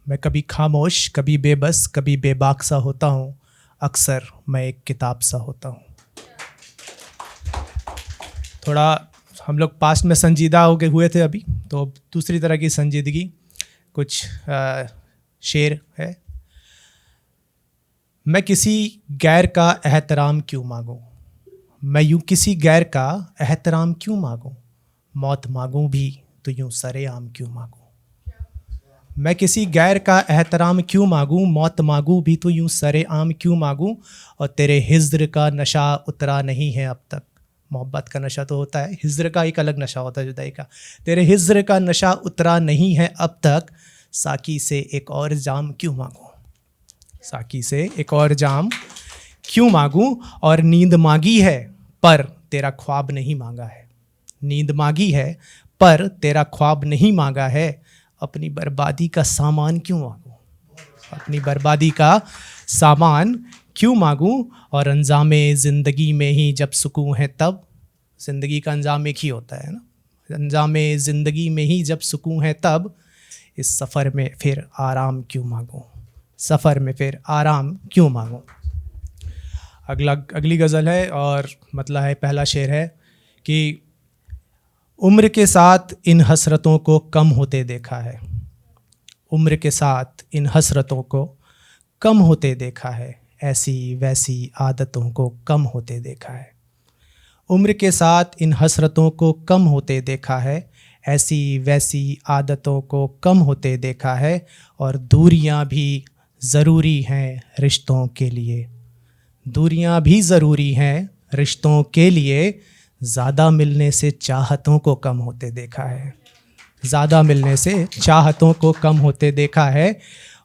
मैं कभी खामोश, कभी बेबस, कभी बेबाक सा होता हूँ, अक्सर मैं एक किताब सा होता हूँ। थोड़ा हम लोग पास्ट में संजीदा हो गए हुए थे अभी, तो दूसरी तरह की संजीदगी कुछ शेर है। मैं किसी गैर का एहतराम क्यों मांगूं, मैं यूं किसी गैर का एहतराम क्यों मांगूं, मौत मांगूं भी तो यूं सरेआम क्यों मांगूं। मैं किसी गैर का एहतराम क्यों मांगूं, मौत मांगूं भी तो यूं सरेआम क्यों मांगूं। और तेरे हिज्र का नशा उतरा नहीं है अब तक। मोहब्बत का नशा तो होता है, हिज्र का एक अलग नशा होता है, जुदाई का। तेरे हिज्र का नशा उतरा नहीं है अब तक, साकी से एक और जाम क्यों मांगूं, साकी से एक और जाम क्यों मांगूं। और नींद मांगी है पर तेरा ख्वाब नहीं मांगा है, नींद मांगी है पर तेरा ख्वाब नहीं मांगा है। अपनी बर्बादी का सामान क्यों मांगूं, अपनी बर्बादी का सामान क्यों मांगूं। और अंजामे ज़िंदगी में ही जब सुकून है तब, ज़िंदगी का अंजाम एक ही होता है ना, अंजामे ज़िंदगी में ही जब सुकून है तब, इस सफ़र में फिर आराम क्यों मांगूं, सफ़र में फिर आराम क्यों मांगूं। अगली गज़ल है और मतलब है, पहला शेर है कि उम्र के साथ इन हसरतों को कम होते देखा है, उम्र के साथ इन हसरतों को कम होते देखा है, ऐसी वैसी आदतों को कम होते देखा है। उम्र के साथ इन हसरतों को कम होते देखा है, ऐसी वैसी आदतों को कम होते देखा है। और दूरियां भी ज़रूरी हैं रिश्तों के लिए, दूरियां भी ज़रूरी हैं रिश्तों के लिए। ज़्यादा मिलने से चाहतों को कम होते देखा है, ज़्यादा मिलने से चाहतों को कम होते देखा है।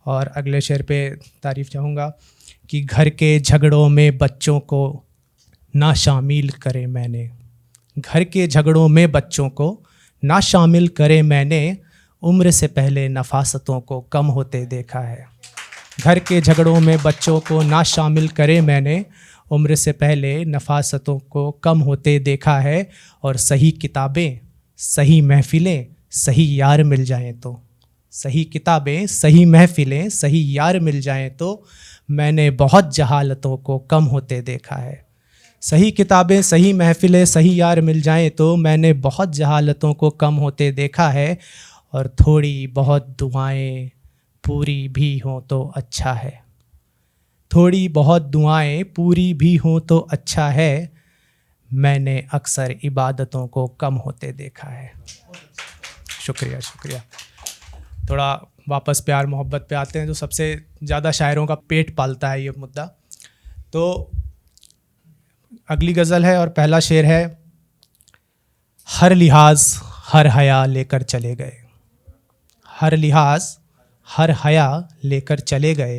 और अगले शेर पे तारीफ़ चाहूँगा कि घर के झगड़ों में बच्चों को ना शामिल करे मैंने, घर के झगड़ों में बच्चों को ना शामिल करे मैंने। उम्र से पहले नफासतों को कम होते देखा है, घर के झगड़ों में बच्चों को ना शामिल करे मैंने, उम्र से पहले नफासतों को कम होते देखा है। और सही किताबें, सही महफ़िलें, सही यार मिल जाएं तो, सही किताबें, सही महफ़िलें, सही यार मिल जाएं तो, मैंने बहुत जहालतों को कम होते देखा है। सही किताबें, सही महफ़िलें, सही यार मिल जाएं तो, मैंने बहुत जहालतों को कम होते देखा है। और थोड़ी बहुत दुआएं पूरी भी हों तो अच्छा है, थोड़ी बहुत दुआएं पूरी भी हों तो अच्छा है, मैंने अक्सर इबादतों को कम होते देखा है। शुक्रिया शुक्रिया। थोड़ा वापस प्यार मोहब्बत पे आते हैं, जो सबसे ज़्यादा शायरों का पेट पालता है ये मुद्दा। तो अगली गज़ल है और पहला शेर है, हर लिहाज हर हया लेकर चले गए, हर लिहाज हर हया लेकर चले गए,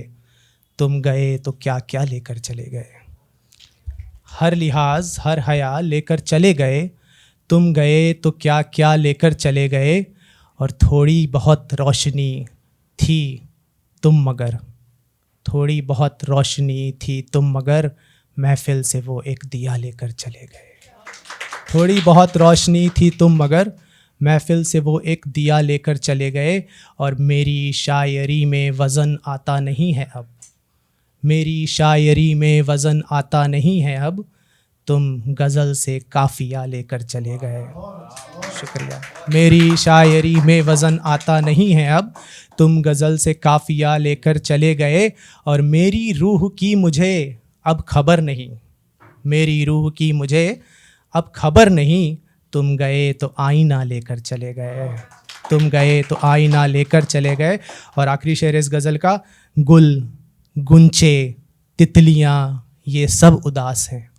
तुम गए तो क्या क्या लेकर चले गए। हर लिहाज हर हया लेकर चले गए, तुम गए तो क्या क्या लेकर चले गए। और थोड़ी बहुत रोशनी थी तुम मगर, थोड़ी बहुत रोशनी थी तुम मगर, महफिल से वो एक दिया लेकर चले गए। थोड़ी बहुत रोशनी थी तुम मगर, महफिल से वो एक दिया लेकर चले गए। और मेरी शायरी में वज़न आता नहीं है अब, मेरी शायरी में वज़न आता नहीं है अब, तुम गज़ल से काफ़िया लेकर चले गए। शुक्रिया। मेरी शायरी में वज़न आता नहीं है अब, तुम गज़ल से काफ़िया लेकर चले गए। और मेरी रूह की मुझे अब खबर नहीं, मेरी रूह की मुझे अब खबर नहीं, तुम गए तो आईना लेकर चले गए, तुम गए तो आईना लेकर चले गए। और आखिरी शेर इस गज़ल का, गुल गुंचे तितलियाँ ये सब उदास हैं,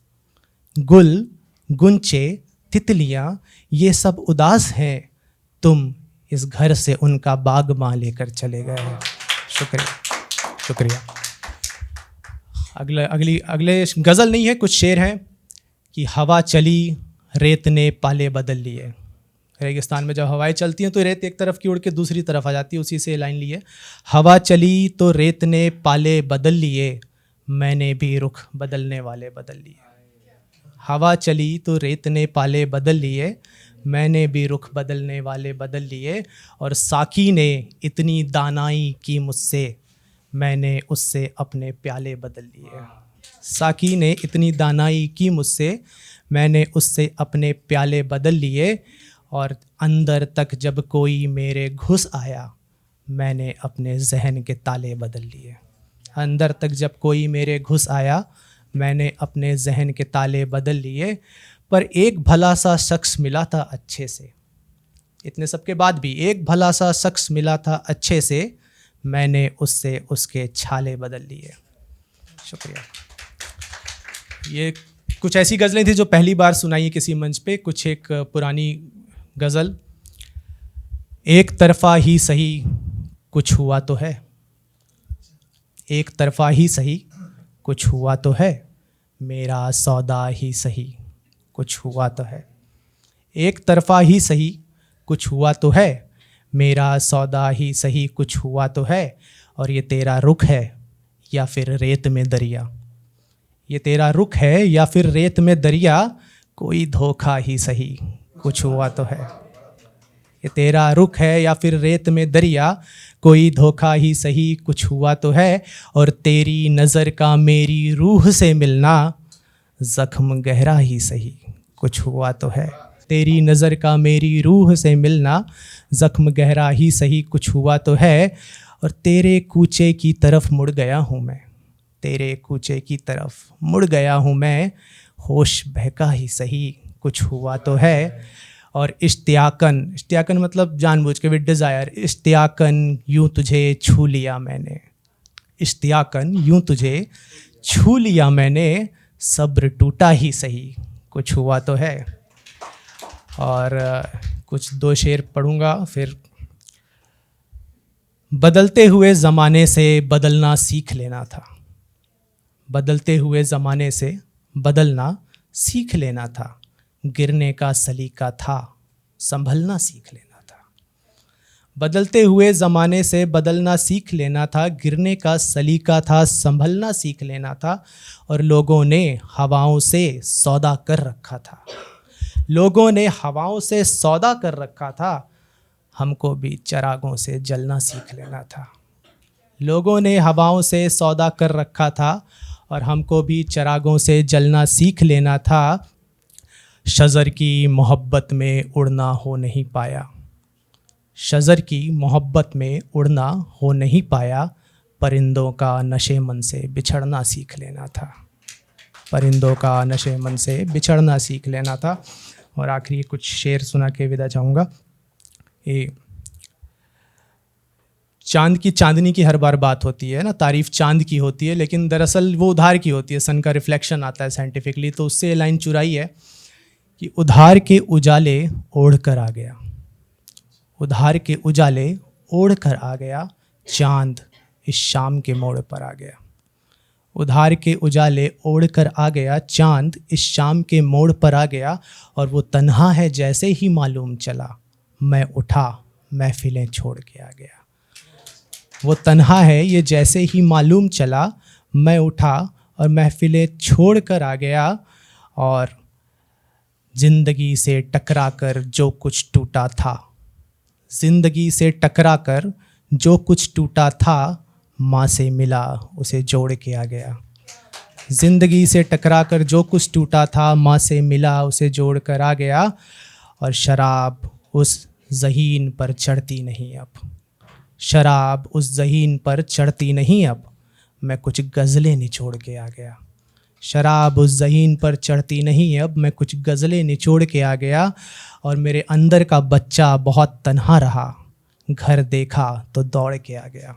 गुल गुंचे तितलियाँ ये सब उदास हैं, तुम इस घर से उनका बागबां लेकर चले गए। शुक्रिया शुक्रिया। अगले गज़ल नहीं है, कुछ शेर हैं कि हवा चली रेत ने पाले बदल लिए। रेगिस्तान में जब हवाएं चलती हैं तो रेत एक तरफ की उड़ के दूसरी तरफ आ जाती है, उसी से लाइन ली है। हवा चली तो रेत ने पाले बदल लिए, मैंने भी रुख बदलने वाले बदल लिए। हवा चली तो रेत ने पाले बदल लिए, मैंने भी रुख बदलने वाले बदल लिए, और साकी ने इतनी दानाई की मुझसे, मैंने उससे अपने प्याले बदल लिए। साकी ने इतनी दानाई की मुझसे, मैंने उससे अपने प्याले बदल लिए, और अंदर तक जब कोई मेरे घुस आया, मैंने अपने जहन के ताले बदल लिए। अंदर तक जब कोई मेरे घुस आया, मैंने अपने जहन के ताले बदल लिए। पर एक भला सा शख्स मिला था अच्छे से, इतने सब के बाद भी एक भला सा शख्स मिला था अच्छे से, मैंने उससे उसके छाले बदल लिए। शुक्रिया। ये कुछ ऐसी गज़लें थी जो पहली बार सुनाई किसी मंच पे। कुछ एक पुरानी गज़ल, एक तरफ़ा ही सही कुछ हुआ तो है, एक तरफ़ा ही सही कुछ हुआ तो है, मेरा सौदा ही सही कुछ हुआ तो है। एक तरफ़ा ही सही कुछ हुआ तो है, मेरा सौदा ही सही कुछ हुआ तो है, और ये तेरा रुख है या फिर रेत में दरिया, ये तेरा रुख है या फिर रेत में दरिया, कोई धोखा ही सही कुछ हुआ तो है। ये तेरा रुख है या फिर रेत में दरिया, कोई धोखा ही सही कुछ हुआ तो है, और तेरी नज़र का मेरी रूह से मिलना, ज़ख्म गहरा ही सही कुछ हुआ तो है। तेरी नज़र का मेरी रूह से मिलना, ज़ख्म गहरा ही सही कुछ हुआ तो है, और तेरे कूचे की तरफ मुड़ गया हूँ मैं, तेरे कूचे की तरफ मुड़ गया हूँ मैं, होश बहका ही सही कुछ हुआ तो है। और इश्तियाकन, इश्तियाकन मतलब जानबूझ के, विद डिज़ायर, इश्तियाकन यूँ तुझे छू लिया मैंने, इश्तियाकन यूँ तुझे छू लिया मैंने, सब्र टूटा ही सही कुछ हुआ तो है। और कुछ दो शेर पढ़ूँगा फिर। बदलते हुए ज़माने से बदलना सीख लेना था, बदलते हुए ज़माने से बदलना सीख लेना था, गिरने का सलीका था संभलना सीख लेना था। बदलते हुए ज़माने से बदलना सीख लेना था, गिरने का सलीका था संभलना सीख लेना था, और लोगों ने हवाओं से सौदा कर रखा था, लोगों ने हवाओं से सौदा कर रखा था, हमको भी चिरागों से जलना सीख लेना था। लोगों ने हवाओं से सौदा कर रखा था, और हमको भी चिरागों से जलना सीख लेना था। शजर की मोहब्बत में उड़ना हो नहीं पाया, शजर की मोहब्बत में उड़ना हो नहीं पाया, परिंदों का नशे मन से बिछड़ना सीख लेना था, परिंदों का नशे मन से बिछड़ना सीख लेना था। और आखिरी कुछ शेर सुना के विदा चाहूँगा। ये चांद की, चांदनी की हर बार बात होती है ना, तारीफ़ चांद की होती है, लेकिन दरअसल वो उधार की होती है, सन का रिफ्लेक्शन आता है साइंटिफिकली। तो उससे लाइन चुराई है कि उधार के उजाले ओढ़ कर आ गया, उधार के उजाले ओढ़ कर आ गया, चांद इस शाम के मोड़ पर आ गया। उधार के उजाले ओढ़ कर आ गया, चांद इस शाम के मोड़ पर आ गया, और वो तन्हा है जैसे ही मालूम चला, मैं उठा महफिलें छोड़ के आ गया। वो तन्हा है ये जैसे ही मालूम चला, मैं उठा और महफिलें छोड़ कर आ गया, और ज़िंदगी से टकरा कर जो कुछ टूटा था, ज़िंदगी से टकरा कर जो कुछ टूटा था, माँ से मिला उसे जोड़ के आ गया। ज़िंदगी से टकरा कर जो कुछ टूटा था, माँ से मिला उसे जोड़ कर आ गया, और शराब उस ज़हीन पर चढ़ती नहीं अब, शराब उस ज़हीन पर चढ़ती नहीं अब, मैं कुछ गज़लें निचोड़ के आ गया। शराब उस ज़हीन पर चढ़ती नहीं अब, मैं कुछ गज़लें निचोड़ के आ गया, और मेरे अंदर का बच्चा बहुत तन्हा रहा, घर देखा तो दौड़ के आ गया।